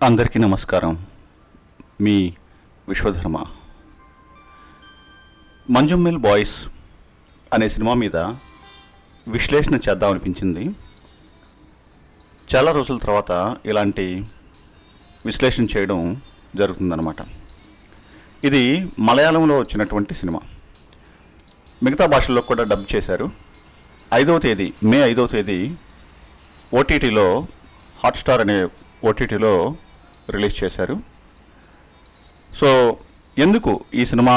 అందరికీ నమస్కారం. మీ విశ్వధర్మ. మంజుమ్మల్ బాయ్స్ అనే సినిమా మీద విశ్లేషణ చేద్దామనిపించింది. చాలా రోజుల తర్వాత ఇలాంటి విశ్లేషణ చేయడం జరుగుతుందన్నమాట. ఇది మలయాళంలో వచ్చినటువంటి సినిమా. మిగతా భాషల్లో కూడా డబ్ చేశారు. మే 5వ తేదీ ఓటీటీలో, హాట్స్టార్ అనే ఓటీటీలో రిలీజ్ చేశారు. సో ఎందుకు ఈ సినిమా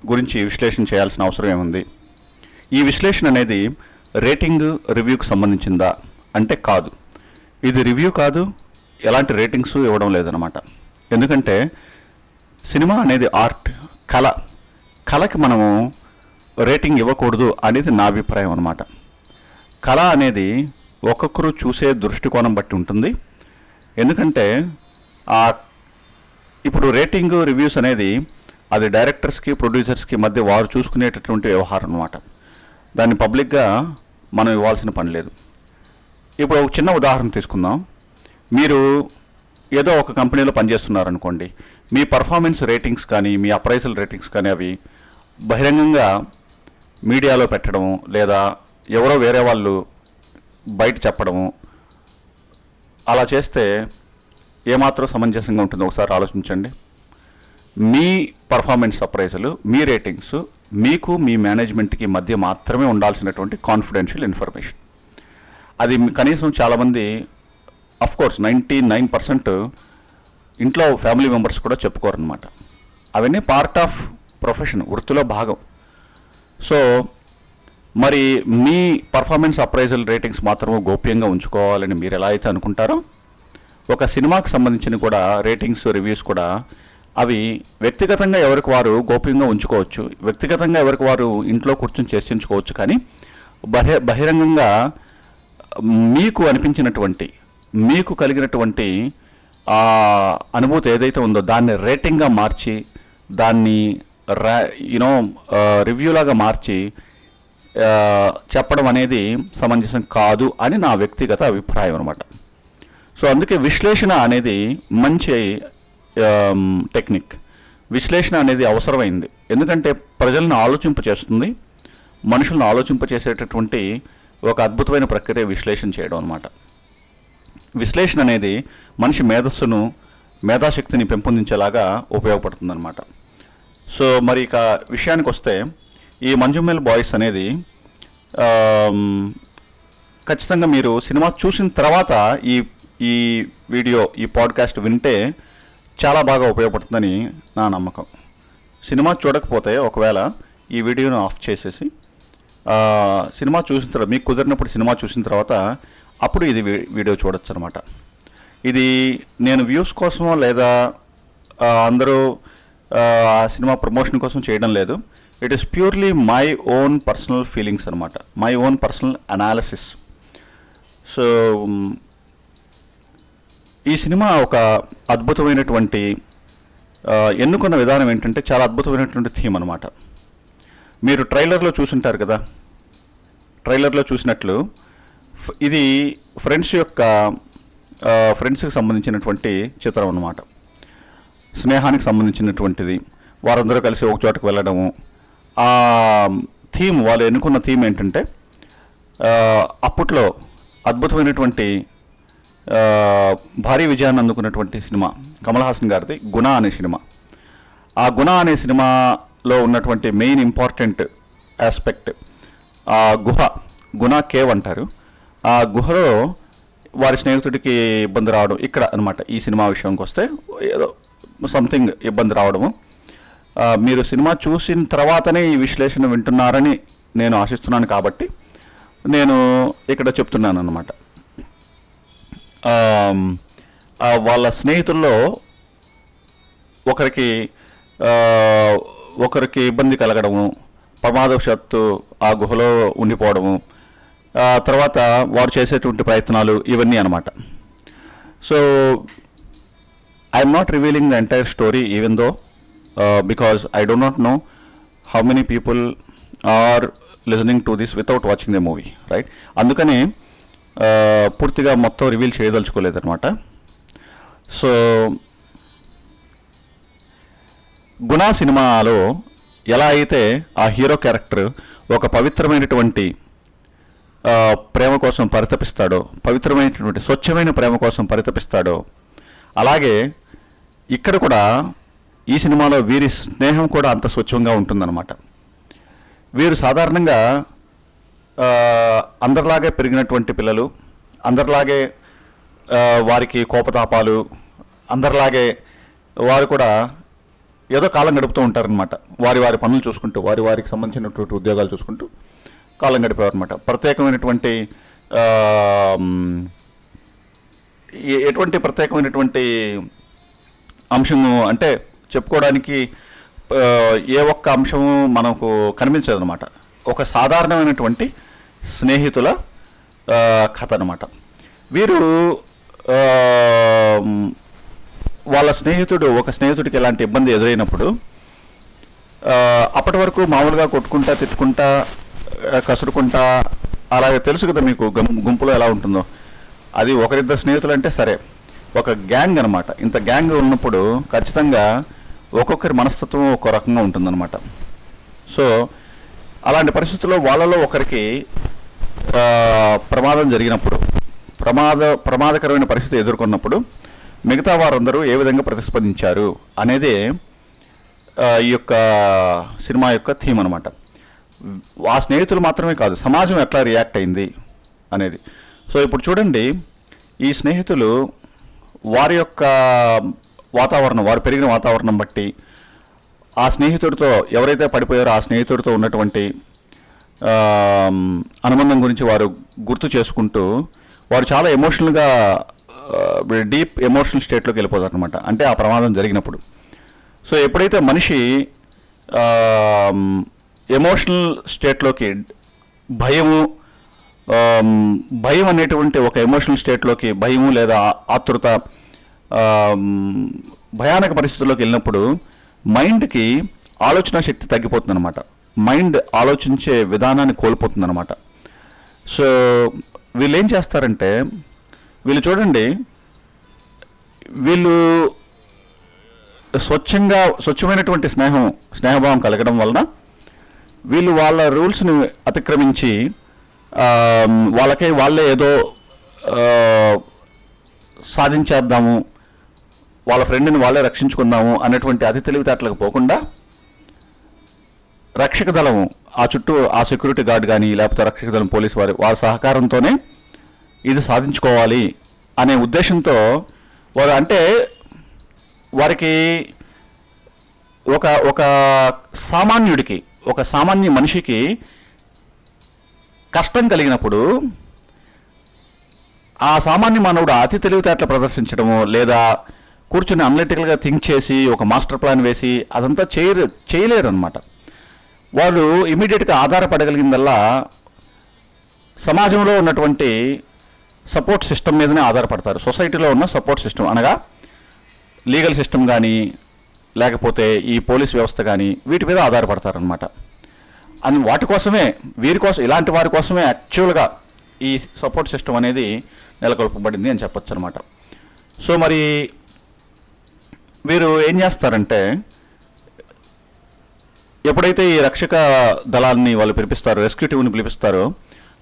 గురించి విశ్లేషణ చేయాల్సిన అవసరం ఏముంది? ఈ విశ్లేషణ అనేది రేటింగ్, రివ్యూకి సంబంధించిందా అంటే కాదు. ఇది రివ్యూ కాదు, ఎలాంటి రేటింగ్స్ ఇవ్వడం లేదనమాట. ఎందుకంటే సినిమా అనేది ఆర్ట్, కళకి మనము రేటింగ్ ఇవ్వకూడదు అనేది నా అభిప్రాయం అనమాట. కళ అనేది ఒక్కొక్కరు చూసే దృష్టికోణం బట్టి ఉంటుంది. ఎందుకంటే ఇప్పుడు రేటింగ్, రివ్యూస్ అనేది అది డైరెక్టర్స్కి, ప్రొడ్యూసర్స్కి మధ్య వారు చూసుకునేటటువంటి వ్యవహారం అనమాట. దాన్ని పబ్లిక్గా మనం ఇవ్వాల్సిన పని లేదు. ఇప్పుడు ఒక చిన్న ఉదాహరణ తీసుకుందాం. మీరు ఏదో ఒక కంపెనీలో పనిచేస్తున్నారనుకోండి. మీ పర్ఫార్మెన్స్ రేటింగ్స్ కానీ, మీ అప్రైజల్ రేటింగ్స్ కానీ అవి బహిరంగంగా మీడియాలో పెట్టడము, లేదా ఎవరో వేరే వాళ్ళు బయట చెప్పడము, అలా చేస్తే ఏమాత్రం సమంజసంగా ఉంటుందో ఒకసారి ఆలోచించండి. మీ పర్ఫార్మెన్స్ అప్రైజల్, మీ రేటింగ్స్ మీకు, మీ మేనేజ్మెంట్కి మధ్య మాత్రమే ఉండాల్సినటువంటి కాన్ఫిడెన్షియల్ ఇన్ఫర్మేషన్. అది కనీసం చాలామంది, అఫ్కోర్స్ 99% ఇంట్లో ఫ్యామిలీ మెంబర్స్ కూడా చెప్పుకోరనమాట. అవన్నీ పార్ట్ ఆఫ్ ప్రొఫెషన్, వృత్తిలో భాగం. సో మరి మీ పర్ఫార్మెన్స్ అప్రైజల్ రేటింగ్స్ మాత్రమే గోప్యంగా ఉంచుకోవాలని మీరు ఎలా అయితే అనుకుంటారో, ఒక సినిమాకి సంబంధించిన కూడా రేటింగ్స్, రివ్యూస్ కూడా అవి వ్యక్తిగతంగా ఎవరికి వారు గోప్యంగా ఉంచుకోవచ్చు. వ్యక్తిగతంగా ఎవరికి వారు ఇంట్లో కూర్చొని చర్చించుకోవచ్చు. కానీ బహిరంగంగా మీకు అనిపించినటువంటి, మీకు కలిగినటువంటి అనుభూతి ఏదైతే ఉందో దాన్ని రేటింగ్గా మార్చి, దాన్ని రివ్యూలాగా మార్చి చెప్పడం అనేది సమంజసం కాదు అని నా వ్యక్తిగత అభిప్రాయం అనమాట. సో అందుకే విశ్లేషణ అనేది మంచి టెక్నిక్. విశ్లేషణ అనేది అవసరమైంది. ఎందుకంటే ప్రజలను ఆలోచింపచేస్తుంది, మనుషులను ఆలోచింపచేసేటటువంటి ఒక అద్భుతమైన ప్రక్రియ విశ్లేషణ చేయడం అనమాట. విశ్లేషణ అనేది మనిషి మేధస్సును, మేధాశక్తిని పెంపొందించేలాగా ఉపయోగపడుతుందన్నమాట. సో మరి ఇక విషయానికి వస్తే, ఈ మంజుమ్మల్ బాయ్స్ అనేది ఖచ్చితంగా మీరు సినిమా చూసిన తర్వాత ఈ వీడియో, ఈ పాడ్కాస్ట్ వింటే చాలా బాగా ఉపయోగపడుతుందని నా నమ్మకం. సినిమా చూడకపోతే ఒకవేళ ఈ వీడియోను ఆఫ్ చేసేసి సినిమా చూసిన తర్వాత, మీకు కుదిరినప్పుడు సినిమా చూసిన తర్వాత అప్పుడు ఇది వీడియో చూడొచ్చు అనమాట. ఇది నేను వ్యూస్ కోసమో లేదా అందరూ సినిమా ప్రమోషన్ కోసం చేయడం లేదు. It is purely my own personal feelings అనమాట, my own personal analysis. So ఈ సినిమా ఒక అద్భుతమైనటువంటి, ఎన్నుకున్న విధానం ఏంటంటే చాలా అద్భుతమైనటువంటి థీమ్ అనమాట. మీరు ట్రైలర్లో చూసుంటారు కదా. ట్రైలర్లో చూసినట్లు ఇది ఫ్రెండ్స్కి సంబంధించినటువంటి చిత్రం అన్నమాట. స్నేహానికి సంబంధించినటువంటిది. వారందరూ కలిసి ఒక చోటకు వెళ్ళడము. ఆ థీమ్, వాళ్ళు ఎన్నుకున్న థీమ్ ఏంటంటే అప్పట్లో అద్భుతమైనటువంటి భారీ విజయాన్ని అందుకున్నటువంటి సినిమా కమల్ హాసన్ గారిది గుణ అనే సినిమా. ఆ గుణ అనే సినిమాలో ఉన్నటువంటి మెయిన్ ఇంపార్టెంట్ ఆస్పెక్ట్ ఆ గుణ కేవ్ అంటారు. ఆ గుహలో వారి స్నేహితుడికి ఇబ్బంది రావడం ఇక్కడ అనమాట. ఈ సినిమా విషయానికి వస్తే ఏదో సంథింగ్ ఇబ్బంది రావడము. మీరు సినిమా చూసిన తర్వాతనే ఈ విశ్లేషణ వింటున్నారని నేను ఆశిస్తున్నాను. కాబట్టి నేను ఇక్కడ చెప్తున్నాను అన్నమాట. వాళ్ళ స్నేహితుల్లో ఒకరికి ఇబ్బంది కలగడము, ప్రమాదవశాత్తు ఆ గుహలో ఉండిపోవడము, తర్వాత వారు చేసేటువంటి ప్రయత్నాలు, ఇవన్నీ అనమాట. So I'm not revealing the entire story even though because I do not know how many people are listening to this without watching the movie, right? అందుకని పూర్తిగా మొత్తం రివీల్ చేయదలుచుకోలేదన్నమాట. సో గుణ సినిమాలో ఎలా అయితే ఆ హీరో క్యారెక్టర్ ఒక పవిత్రమైనటువంటి ప్రేమ కోసం పరితపిస్తాడో, పవిత్రమైనటువంటి స్వచ్ఛమైన ప్రేమ కోసం పరితపిస్తాడో, అలాగే ఇక్కడ కూడా ఈ సినిమాలో వీరి స్నేహం కూడా అంత స్వచ్ఛంగా ఉంటుందన్నమాట. వీరు సాధారణంగా అందరిలాగే పెరిగినటువంటి పిల్లలు, అందరిలాగే వారికి కోపతాపాలు, అందరిలాగే వారు కూడా ఏదో కాలం గడుపుతూ ఉంటారనమాట. వారి వారి పనులు చూసుకుంటూ, వారికి సంబంధించినటువంటి ఉద్యోగాలు చూసుకుంటూ కాలం గడిపేవారు అనమాట. ప్రత్యేకమైనటువంటి ఎటువంటి ప్రత్యేకమైనటువంటి అంశము అంటే చెప్పుకోవడానికి ఏ ఒక్క అంశము మనకు కనిపించదు అనమాట. ఒక సాధారణమైనటువంటి స్నేహితుల కథ అనమాట. వీరు వాళ్ళ ఒక స్నేహితుడికి ఎలాంటి ఇబ్బంది ఎదురైనప్పుడు అప్పటి వరకు మామూలుగా కొట్టుకుంటా, తిట్టుకుంటా, కసురుకుంటా, అలాగే తెలుసు కదా మీకు గుంపులో ఎలా ఉంటుందో. అది ఒకరిద్దరు స్నేహితులు అంటే సరే, ఒక గ్యాంగ్ అనమాట. ఇంత గ్యాంగ్ ఉన్నప్పుడు ఖచ్చితంగా ఒక్కొక్కరి మనస్తత్వం ఒక్కో రకంగా ఉంటుందన్నమాట. సో అలాంటి పరిస్థితుల్లో వాళ్ళలో ఒకరికి ప్రమాదం జరిగినప్పుడు, ప్రమాదకరమైన పరిస్థితి ఎదుర్కొన్నప్పుడు మిగతా వారందరూ ఏ విధంగా ప్రతిస్పందించారు అనేది ఈ యొక్క సినిమా యొక్క థీమ్ అనమాట. ఆ స్నేహితులు మాత్రమే కాదు, సమాజం ఎట్లా రియాక్ట్ అయింది అనేది. సో ఇప్పుడు చూడండి, ఈ స్నేహితులు వారి యొక్క వాతావరణం, వారు పెరిగిన వాతావరణం బట్టి ఆ స్నేహితుడితో ఎవరైతే పడిపోయారో ఆ స్నేహితుడితో ఉన్నటువంటి అనుబంధం గురించి వారు గుర్తు చేసుకుంటూ వారు చాలా ఎమోషనల్గా డీప్ ఎమోషనల్ స్టేట్లోకి వెళ్ళిపోతారు అనమాట. అంటే ఆ ప్రమాదం జరిగినప్పుడు. సో ఎప్పుడైతే మనిషి ఎమోషనల్ స్టేట్లోకి భయం అనేటువంటి ఒక ఎమోషనల్ స్టేట్లోకి, భయము లేదా ఆతృత, భయానక పరిస్థితుల్లోకి వెళ్ళినప్పుడు మైండ్కి ఆలోచన శక్తి తగ్గిపోతుందన్నమాట. మైండ్ ఆలోచించే విధానాన్ని కోల్పోతుందన్నమాట. సో వీళ్ళు ఏం చేస్తారంటే, వీళ్ళు చూడండి, వీళ్ళు స్వచ్ఛమైనటువంటి స్నేహభావం కలగడం వలన వీళ్ళు వాళ్ళ రూల్స్ని అతిక్రమించి వాళ్ళే ఏదో సాధించేద్దాము, వాళ్ళ ఫ్రెండ్ని వాళ్ళే రక్షించుకుందాము అనేటువంటి అతి తెలివితేటలకు పోకుండా రక్షక దళము ఆ చుట్టూ ఆ సెక్యూరిటీ గార్డ్ కానీ లేకపోతే రక్షక దళం పోలీసు వాళ్ళ సహకారంతోనే ఇది సాధించుకోవాలి అనే ఉద్దేశంతో వారు, అంటే వారికి ఒక సామాన్యుడికి, ఒక సామాన్య మనిషికి కష్టం కలిగినప్పుడు ఆ సామాన్య మానవుడు అతి తెలివితేటలు ప్రదర్శించడము లేదా కూర్చుని అనలిటికల్గా థింక్ చేసి ఒక మాస్టర్ ప్లాన్ వేసి అదంతా చేయలేరు అనమాట. వాళ్ళు ఇమీడియట్గా ఆధారపడగలిగిందల్లా సమాజంలో ఉన్నటువంటి సపోర్ట్ సిస్టమ్ మీదనే ఆధారపడతారు. సొసైటీలో ఉన్న సపోర్ట్ సిస్టమ్ అనగా లీగల్ సిస్టమ్ కానీ లేకపోతే ఈ పోలీస్ వ్యవస్థ కానీ వీటి మీద ఆధారపడతారనమాట. అని వాటి కోసమే, వీరి కోసం, ఇలాంటి వారి కోసమే యాక్చువల్గా ఈ సపోర్ట్ సిస్టమ్ అనేది నెలకొల్పబడింది అని చెప్పొచ్చు అనమాట. సో మరి వీరు ఏం చేస్తారంటే, ఎప్పుడైతే ఈ రక్షక దళాన్ని వాళ్ళు పిలిపిస్తారో, రెస్క్యూ టీమ్ని పిలిపిస్తారో,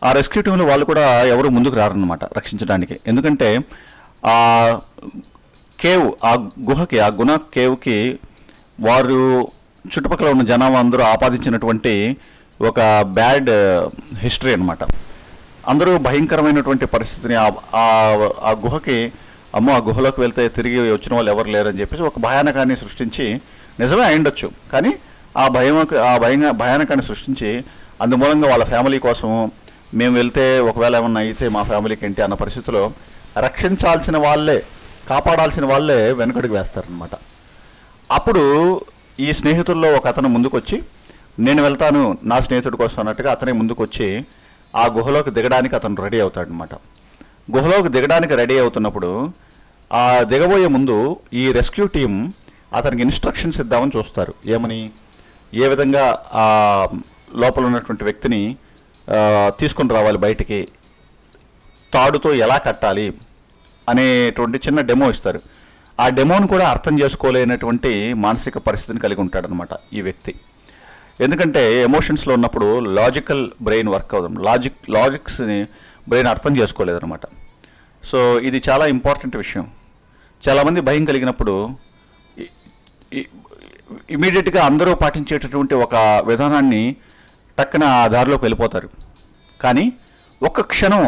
ఆ రెస్క్యూ టీంలో వాళ్ళు కూడా ఎవరు ముందుకు రారన్నమాట రక్షించడానికి. ఎందుకంటే ఆ కేవ్, ఆ గుహకి, ఆ గుణ కేవ్కి వారు చుట్టుపక్కల ఉన్న జనాభా అందరూ ఆపాదించినటువంటి ఒక బ్యాడ్ హిస్టరీ అనమాట. అందరూ భయంకరమైనటువంటి పరిస్థితిని ఆ గుహకి, అమ్మో ఆ గుహలోకి వెళ్తే తిరిగి వచ్చిన వాళ్ళు ఎవరు లేరని చెప్పేసి ఒక భయానకాన్ని సృష్టించి, నిజమే అయిండొచ్చు కానీ ఆ భయానకాన్ని సృష్టించి అందుమూలంగా వాళ్ళ ఫ్యామిలీ కోసం మేము వెళ్తే ఒకవేళ ఏమన్నా అయితే మా ఫ్యామిలీకి ఏంటి అన్న పరిస్థితిలో రక్షించాల్సిన వాళ్ళే, కాపాడాల్సిన వాళ్ళే వెనకడుగు వేస్తారనమాట. అప్పుడు ఈ స్నేహితుల్లో ఒక అతను ముందుకొచ్చి, నేను వెళ్తాను నా స్నేహితుడి కోసం అన్నట్టుగా అతనే ముందుకొచ్చి ఆ గుహలోకి దిగడానికి అతను రెడీ అవుతాడనమాట. గుహలోకి దిగడానికి రెడీ అవుతున్నప్పుడు ఆ దిగబోయే ముందు ఈ రెస్క్యూ టీం అతనికి ఇన్స్ట్రక్షన్స్ ఇద్దామని చూస్తారు. ఏమని, ఏ విధంగా ఆ లోపల ఉన్నటువంటి వ్యక్తిని తీసుకొని రావాలి బయటికి, తాడుతో ఎలా కట్టాలి అనేటువంటి చిన్న డెమో ఇస్తారు. ఆ డెమోను కూడా అర్థం చేసుకోలేనటువంటి మానసిక పరిస్థితిని కలిగి ఉంటాడనమాట ఈ వ్యక్తి. ఎందుకంటే ఎమోషన్స్లో ఉన్నప్పుడు లాజికల్ బ్రెయిన్ వర్క్ అవుతుంది, లాజిక్స్ని బ్రెయిన్ అర్థం చేసుకోలేదన్నమాట. సో ఇది చాలా ఇంపార్టెంట్ విషయం. చాలామంది భయం కలిగినప్పుడు ఇమీడియట్గా అందరూ పాటించేటటువంటి ఒక విధానాన్ని టక్కున ఆ దారిలోకి వెళ్ళిపోతారు. కానీ ఒక్క క్షణం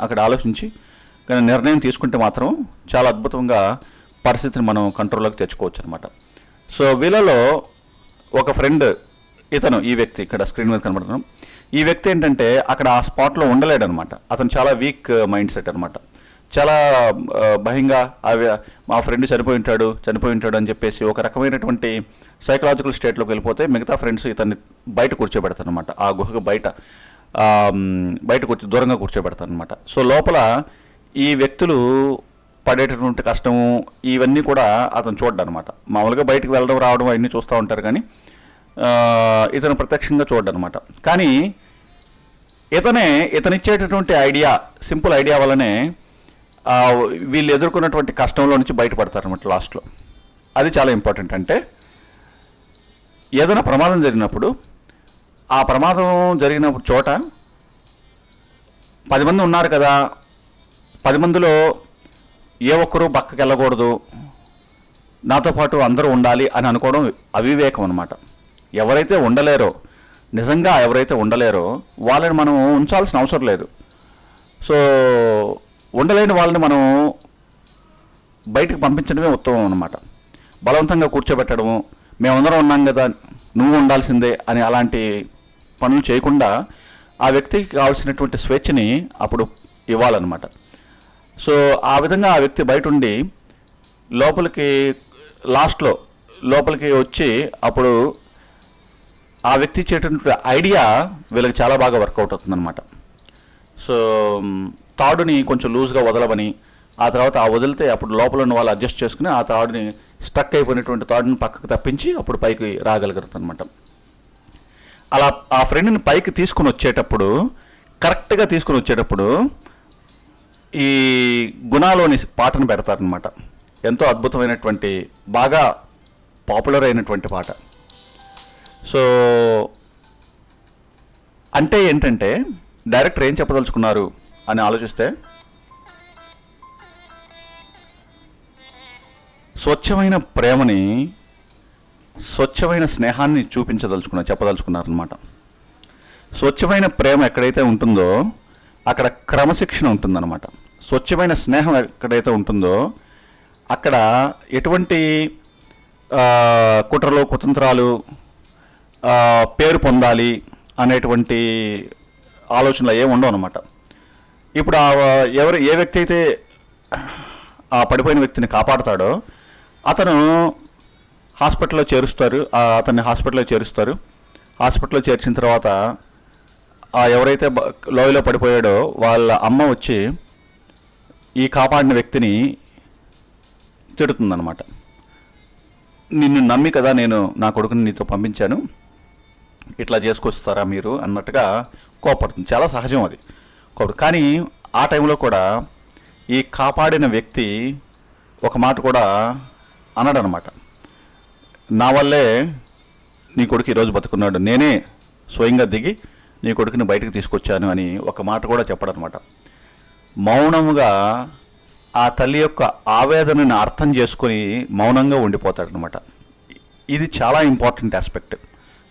అక్కడ ఆలోచించి కానీ నిర్ణయం తీసుకుంటే మాత్రం చాలా అద్భుతంగా పరిస్థితిని మనం కంట్రోల్లోకి తెచ్చుకోవచ్చు అనమాట. సో వీళ్ళలో ఒక ఫ్రెండ్ ఈ వ్యక్తి ఇక్కడ స్క్రీన్ మీద కనబడుతున్నాం. ఈ వ్యక్తి ఏంటంటే అక్కడ ఆ స్పాట్లో ఉండలేడు అనమాట. అతను చాలా వీక్ మైండ్ సెట్ అనమాట. చాలా భయంగా మా ఫ్రెండ్ చనిపోయి ఉంటాడు అని చెప్పేసి ఒక రకమైనటువంటి సైకలాజికల్ స్టేట్లోకి వెళ్ళిపోతే మిగతా ఫ్రెండ్స్ ఇతన్ని బయట కూర్చోబెడతారు అనమాట. ఆ గుహకు బయట దూరంగా కూర్చోబెడతారు అనమాట. సో లోపల ఈ వ్యక్తులు పడేటటువంటి కష్టము ఇవన్నీ కూడా అతను చూడ్డం అనమాట. మామూలుగా బయటకు వెళ్ళడం రావడం అవన్నీ చూస్తూ ఉంటారు, కానీ ఇతను ప్రత్యక్షంగా చూడ్డం అనమాట. కానీ ఇతనిచ్చేటటువంటి సింపుల్ ఐడియా వల్లనే వీళ్ళు ఎదుర్కొన్నటువంటి కష్టంలో నుంచి బయటపడతారనమాట లాస్ట్లో. అది చాలా ఇంపార్టెంట్. అంటే ఏదైనా ప్రమాదం జరిగినప్పుడు ఆ ప్రమాదం జరిగినప్పుడు చోట 10 మంది ఉన్నారు కదా, 10 మందిలో ఏ ఒక్కరూ పక్కకి వెళ్ళకూడదు, నాతో పాటు అందరూ ఉండాలి అని అనుకోవడం అవివేకం అనమాట. నిజంగా ఎవరైతే ఉండలేరో వాళ్ళని మనం ఉంచాల్సిన అవసరం లేదు. సో ఉండలేని వాళ్ళని మనం బయటకు పంపించడమే ఉత్తమం అనమాట. బలవంతంగా కూర్చోబెట్టడము, మేమందరం ఉన్నాం కదా నువ్వు ఉండాల్సిందే అని అలాంటి పనులు చేయకుండా ఆ వ్యక్తికి కావాల్సినటువంటి స్వేచ్ఛని అప్పుడు ఇవ్వాలన్నమాట. సో ఆ విధంగా ఆ వ్యక్తి బయట ఉండి లోపలికి వచ్చి అప్పుడు ఆ వ్యక్తి ఇచ్చేటటువంటి ఐడియా వీళ్ళకి చాలా బాగా వర్కౌట్ అవుతుందన్నమాట. సో తాడుని కొంచెం లూజ్గా వదలమని, ఆ తర్వాత వదిలితే అప్పుడు లోపల ఉన్న వాళ్ళు అడ్జస్ట్ చేసుకుని ఆ తాడుని స్ట్రక్ అయిపోయినటువంటి తాడుని పక్కకు తప్పించి అప్పుడు పైకి రాగలుగుతుంది అనమాట. అలా ఆ ఫ్రెండ్ని పైకి కరెక్ట్గా తీసుకుని వచ్చేటప్పుడు ఈ గుణాలోని పాటను పెడతారనమాట. ఎంతో అద్భుతమైనటువంటి బాగా పాపులర్ అయినటువంటి పాట. సో అంటే ఏంటంటే డైరెక్టర్ ఏం చెప్పదలుచుకున్నారు అని ఆలోచిస్తే, స్వచ్ఛమైన ప్రేమని, స్వచ్ఛమైన స్నేహాన్ని చెప్పదలుచుకున్నారనమాట. స్వచ్ఛమైన ప్రేమ ఎక్కడైతే ఉంటుందో అక్కడ క్రమశిక్షణ ఉంటుందన్నమాట. స్వచ్ఛమైన స్నేహం ఎక్కడైతే ఉంటుందో అక్కడ ఎటువంటి కుట్రలు కుతంత్రాలు, పేరు పొందాలి అనేటువంటి ఆలోచనలు ఏమి ఉండవు అనమాట. ఇప్పుడు ఏ వ్యక్తి అయితే ఆ పడిపోయిన వ్యక్తిని కాపాడుతాడో అతను హాస్పిటల్లో చేరుస్తారు. హాస్పిటల్లో చేర్చిన తర్వాత ఎవరైతే లోయలో పడిపోయాడో వాళ్ళ అమ్మ వచ్చి ఈ కాపాడిన వ్యక్తిని తిడుతుందన్నమాట. నిన్ను నమ్మి కదా నేను నా కొడుకుని నీతో పంపించాను, ఇట్లా చేసుకొస్తారా మీరు అన్నట్టుగా కోపడుతుంది. చాలా సహజం అది. కానీ ఆ టైంలో కూడా ఈ కాపాడిన వ్యక్తి ఒక మాట కూడా అనడనమాట. నా వల్లే నీ కొడుకు ఈరోజు బతుకున్నాడు, నేనే స్వయంగా దిగి నీ కొడుకుని బయటకు తీసుకొచ్చాను అని ఒక మాట కూడా చెప్పడనమాట. మౌనముగా ఆ తల్లి యొక్క ఆవేదనని అర్థం చేసుకొని మౌనంగా ఉండిపోతాడనమాట. ఇది చాలా ఇంపార్టెంట్ ఆస్పెక్ట్.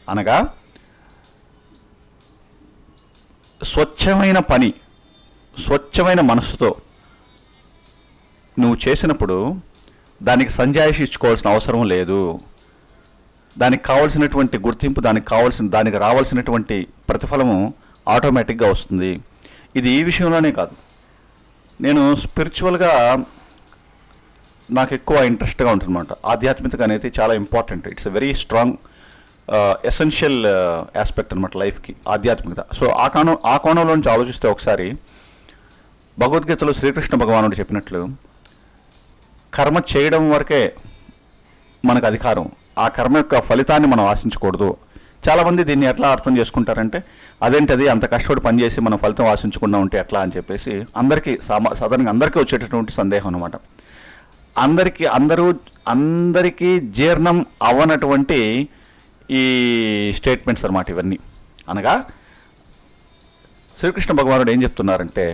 అనగా స్వచ్ఛమైన పని, స్వచ్ఛమైన మనస్సుతో నువ్వు చేసినప్పుడు దానికి సంజాయిషి ఇచ్చుకోవాల్సిన అవసరం లేదు. దానికి కావాల్సినటువంటి గుర్తింపు, దానికి రావాల్సినటువంటి ప్రతిఫలము ఆటోమేటిక్గా వస్తుంది. ఇది ఈ విషయంలోనే కాదు, నేను స్పిరిచువల్గా నాకు ఎక్కువ ఇంట్రెస్ట్గా ఉంటుందన్నమాట. ఆధ్యాత్మికత అనేది చాలా important. It's a very strong essential aspect అనమాట లైఫ్కి, ఆధ్యాత్మికత. సో ఆ కోణంలో నుంచి ఆలోచిస్తే ఒకసారి భగవద్గీతలో శ్రీకృష్ణ భగవానుడు చెప్పినట్లు కర్మ చేయడం వరకే మనకు అధికారం, ఆ కర్మ యొక్క ఫలితాన్ని మనం ఆశించకూడదు. చాలామంది దీన్ని ఎట్లా అర్థం చేసుకుంటారంటే, అదేంటది అంత కష్టపడి పనిచేసి మనం ఫలితం ఆశించకుండా ఉంటే ఎట్లా అని చెప్పేసి సాధారణంగా అందరికీ వచ్చేటటువంటి సందేహం అనమాట. అందరికీ జీర్ణం అవ్వనటువంటి ఈ స్టేట్మెంట్స్ అన్నమాట ఇవన్నీ. అనగా శ్రీకృష్ణ భగవానుడు ఏం చెప్తున్నారంటే,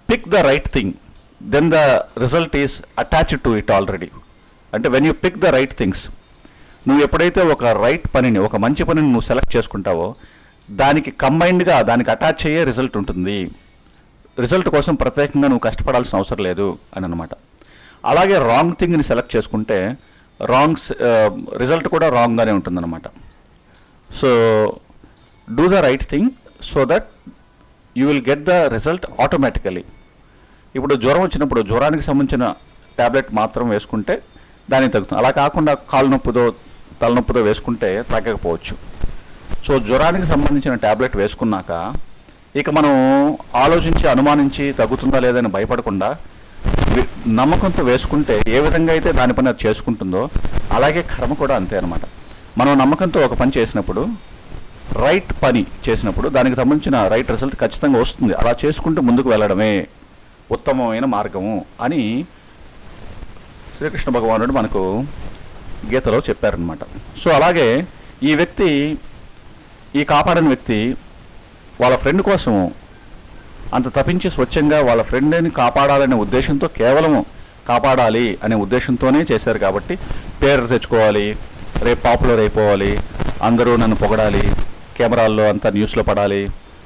pick the right thing, then the result is attached to it already. అంటే when you pick the right things, నువ్వు ఎప్పుడైతే ఒక రైట్ పనిని, ఒక మంచి పనిని నువ్వు సెలెక్ట్ చేసుకుంటావో దానికి కంబైన్డ్గా, దానికి అటాచ్ అయ్యే రిజల్ట్ ఉంటుంది. రిజల్ట్ కోసం ప్రత్యేకంగా నువ్వు కష్టపడాల్సిన అవసరం లేదు అని అనమాట. అలాగే రాంగ్ థింగ్ని సెలెక్ట్ చేసుకుంటే రిజల్ట్ కూడా రాంగ్గానే ఉంటుందన్నమాట. So do the right thing so that you will get the result automatically. ఇప్పుడు జ్వరం వచ్చినప్పుడు జ్వరానికి సంబంధించిన ట్యాబ్లెట్ మాత్రం వేసుకుంటే దానికి తగ్గుతుంది. అలా కాకుండా కాలు నొప్పిదో తలనొప్పిదో వేసుకుంటే తగ్గకపోవచ్చు. సో జ్వరానికి సంబంధించిన ట్యాబ్లెట్ వేసుకున్నాక ఇక మనం ఆలోచించి అనుమానించి తగ్గుతుందా లేదని భయపడకుండా నమ్మకంతో వేసుకుంటే ఏ విధంగా అయితే దాని పని అది చేసుకుంటుందో అలాగే కర్మ కూడా అంతే అనమాట. మనం నమ్మకంతో ఒక పని చేసినప్పుడు, రైట్ పని చేసినప్పుడు దానికి సంబంధించిన రైట్ రిజల్ట్ ఖచ్చితంగా వస్తుంది. అలా చేసుకుంటూ ముందుకు వెళ్ళడమే ఉత్తమమైన మార్గము అని శ్రీకృష్ణ భగవానుడు మనకు గీతలో చెప్పారనమాట. సో అలాగే ఈ కాపాడని వ్యక్తి వాళ్ళ ఫ్రెండ్ కోసం అంత తప్పించి స్వచ్ఛంగా వాళ్ళ ఫ్రెండ్ని కాపాడాలనే ఉద్దేశంతో, కేవలం కాపాడాలి అనే ఉద్దేశంతోనే చేశారు. కాబట్టి పేరు తెచ్చుకోవాలి, రేపు పాపులర్ అయిపోవాలి, అందరూ నన్ను పొగడాలి, కెమెరాల్లో అంతా న్యూస్లో పడాలి,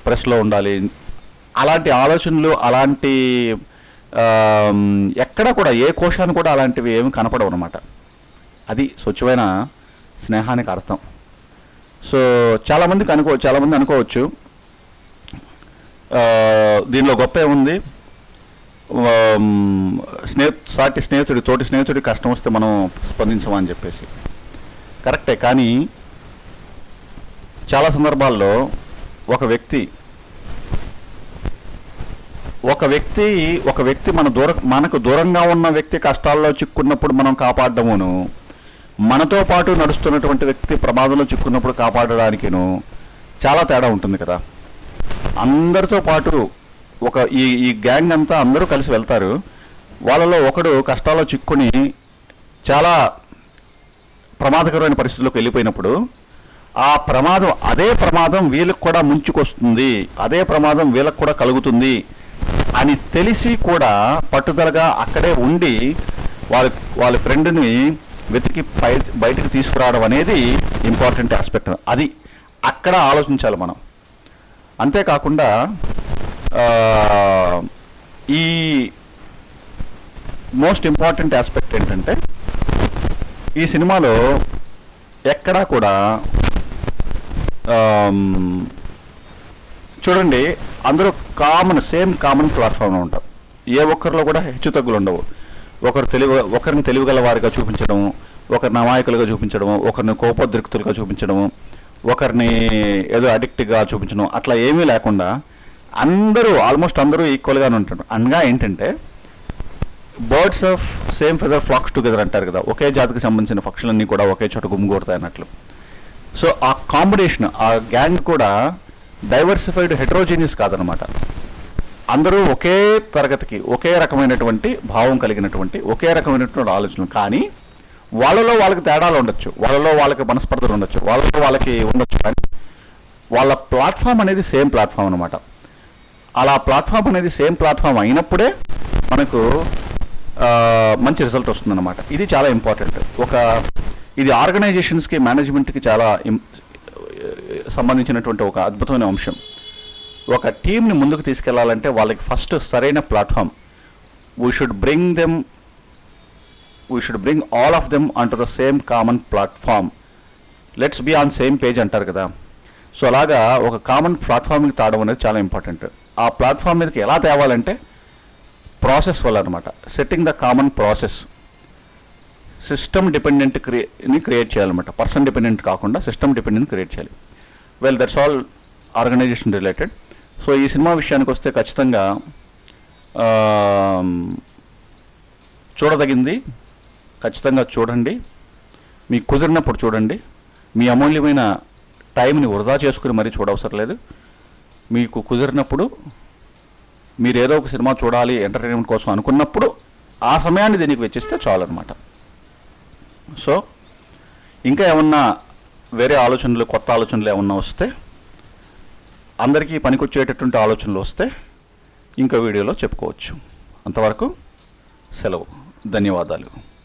ప్రెస్లో ఉండాలి, అలాంటి ఆలోచనలు, అలాంటి ఎక్కడ కూడా ఏ కోశాన్ని కూడా అలాంటివి ఏమి కనపడవు అనమాట. అది స్వచ్ఛమైన స్నేహానికి అర్థం. సో చాలామంది అనుకోవచ్చు దీనిలో గొప్ప ఏముంది, తోటి స్నేహితుడి కష్టం వస్తే మనం స్పందించమని చెప్పేసి. కరెక్టే, కానీ చాలా సందర్భాల్లో ఒక వ్యక్తి మనకు దూరంగా ఉన్న వ్యక్తి కష్టాల్లో చిక్కున్నప్పుడు మనం కాపాడడమును, మనతో పాటు నడుస్తున్నటువంటి వ్యక్తి ప్రమాదంలో చిక్కున్నప్పుడు కాపాడడానికిను చాలా తేడా ఉంటుంది కదా. అందరితో పాటు ఈ గ్యాంగ్ అంతా అందరూ కలిసి వెళ్తారు. వాళ్ళలో ఒకడు కష్టాల్లో చిక్కుని చాలా ప్రమాదకరమైన పరిస్థితుల్లోకి వెళ్ళిపోయినప్పుడు అదే ప్రమాదం వీళ్ళకి కూడా ముంచుకొస్తుంది, అదే ప్రమాదం వీళ్ళకి కూడా కలుగుతుంది అని తెలిసి కూడా పట్టుదలగా అక్కడే ఉండి వాళ్ళ ఫ్రెండ్ని వెతికి బయటికి తీసుకురావడం అనేది ఇంపార్టెంట్ ఆస్పెక్ట్. అది అక్కడ ఆలోచించాలి మనం. అంతేకాకుండా ఈ మోస్ట్ ఇంపార్టెంట్ ఆస్పెక్ట్ ఏంటంటే, ఈ సినిమాలో ఎక్కడా కూడా చూడండి, అందరూ సేమ్ కామన్ ప్లాట్ఫామ్లో ఉంటారు. ఏ ఒక్కరిలో కూడా హెచ్చు తగ్గులు ఉండవు. ఒకరిని తెలివిగల వారిగా చూపించడం, ఒకరిని అమాయకులుగా చూపించడం, ఒకరిని కోపోద్రిక్తులుగా చూపించడం, ఒకరిని ఏదో అడిక్ట్గా చూపించడం, అట్లా ఏమీ లేకుండా ఆల్మోస్ట్ అందరూ ఈక్వల్గానే ఉంటారు. అనగా ఏంటంటే, birds of same feather flax together అంటారు కదా, ఒకే జాతికి సంబంధించిన పక్షులన్నీ కూడా ఒకే చోట గుమ్మిగూడతాయి అన్నట్లు. సో ఆ కాంబినేషన్, ఆ గ్యాంగ్ కూడా డైవర్సిఫైడ్ హెటరోజీనియస్ కాదనమాట. అందరూ ఒకే తరగతికి, ఒకే రకమైనటువంటి భావం కలిగినటువంటి, ఒకే రకమైనటువంటి ఆలోచనలు. కానీ వాళ్ళకి తేడాలు ఉండొచ్చు, వాళ్ళకి మనస్పర్ధలు ఉండొచ్చు, వాళ్ళకి ఉండొచ్చు, కానీ వాళ్ళ ప్లాట్ఫామ్ అనేది సేమ్ ప్లాట్ఫామ్ అనమాట. అలా ప్లాట్ఫామ్ అనేది సేమ్ ప్లాట్ఫామ్ అయినప్పుడే మనకు మంచి రిజల్ట్ వస్తుందన్నమాట. ఇది చాలా ఇంపార్టెంట్. ఇది ఆర్గనైజేషన్స్కి, మేనేజ్మెంట్కి చాలా సంబంధించినటువంటి ఒక అద్భుతమైన అంశం. ఒక టీంని ముందుకు తీసుకెళ్లాలంటే వాళ్ళకి ఫస్ట్ సరైన platform, we should bring all of them on to the same common platform. Let's be on same page అంటారు కదా. సో అలాగా ఒక కామన్ ప్లాట్ఫామ్కి తావడం అనేది చాలా ఇంపార్టెంట్. ఆ ప్లాట్ఫామ్ మీదకి ఎలా తేవాలంటే ప్రాసెస్ వల్ల అనమాట. Setting the common process, system dependent create చేయాలన్నమాట. పర్సన్ డిపెండెంట్ కాకుండా సిస్టమ్ డిపెండెంట్ క్రియేట్ చేయాలి. Well, that's all organisation related. So ఈ సినిమా విషయానికి వస్తే ఖచ్చితంగా చూడదగింది. ఖచ్చితంగా చూడండి, మీకు కుదిరినప్పుడు చూడండి. మీ అమూల్యమైన టైంని వృధా చేసుకుని మరీ చూడవసరం లేదు. మీకు కుదిరినప్పుడు మీరు ఏదో ఒక సినిమా చూడాలి ఎంటర్టైన్మెంట్ కోసం అనుకున్నప్పుడు ఆ సమయాన్ని దీనికి వెచ్చిస్తే చాలన్నమాట. సో ఇంకా ఏమన్నా వేరే ఆలోచనలు, కొత్త ఆలోచనలు ఏమన్నా వస్తే, అందరికీ పనికొచ్చేటటువంటి ఆలోచనలు వస్తే ఇంకా వీడియోలో చెప్పుకోవచ్చు. అంతవరకు సెలవు. ధన్యవాదాలు.